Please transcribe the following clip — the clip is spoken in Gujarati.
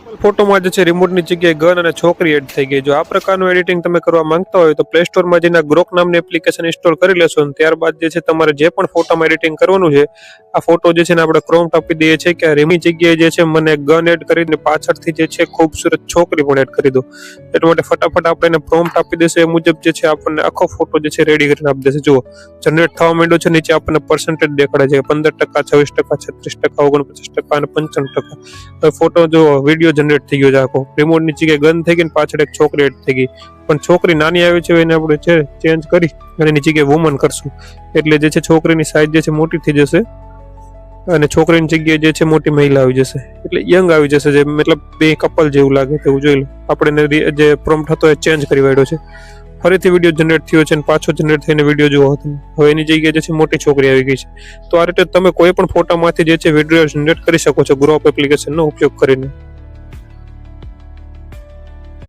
ફોટોમાં જે છે રિમોટની જગ્યાએ ગન અને છોકરી એડ થઈ ગઈ. જો આ પ્રકારનું એડિટિંગ તમે કરવા માંગતા હોય તો પ્લે સ્ટોરમાં જઈને ગ્રોક નામની એપ્લિકેશન ઇન્સ્ટોલ કરી લેશો અને ત્યારબાદ જે છે તમારે જે પણ ફોટોમાં એડિટિંગ કરવાનું છે આ ફોટો જે છે ને આપણે પ્રોમ્પ્ટ આપી દઈએ છીએ કે રીમની જગ્યાએ જે છે મને ગન એડ કરીને પાછળથી જે છે ખૂબસૂરત છોકરી પણ એડ કરી દો. એટલા માટે ફટાફટ આપણે એને પ્રોમ્પ્ટ આપી દેશે એ મુજબ જે છે આપણને આખો ફોટો જે છે રેડી કરીને આપી દેશે. જુઓ જનરેટ થવા માંડ્યો છે, નીચે આપણને પર્સન્ટેજ દેખાડે છે 15%, 26%, 36%, 49% અને 95%. હવે ફોટો જો વિડીયો જનરેટ થઈ ગયો છે આખો. રિમોટની જગ્યાએ ગન થઈ ગઈ ને પાછળ એક છોકરી એડ થઈ ગઈ, પણ છોકરી નાની આવી છે એને આપણે છે ચેન્જ કરી અને એની જગ્યાએ વુમન કરશું એટલે જે છે છોકરીની સાઈઝ જે છે મોટી થઈ જશે અને છોકરીની જગ્યાએ જે છે મોટી મહિલા આવી જશે એટલે યંગ આવી જશે, જે મતલબ બે કપલ જેવું લાગે તેવું જોઈ લો. આપણે જે પ્રોમ્પ્ટ હતો એ ચેન્જ કરી વાળ્યો છે. ફરીથી વિડીયો જનરેટ થયો છે અને પાછો જનરેટ થઈને વિડીયો જોવો હતો. હવે એની જગ્યાએ જે છે મોટી છોકરી આવી ગઈ છે. તો આ રીતે તમે કોઈ પણ ફોટામાંથી જે છે વિડીયો જનરેટ કરી શકો છો ગ્રોપ એપ્લિકેશનનો ઉપયોગ કરીને.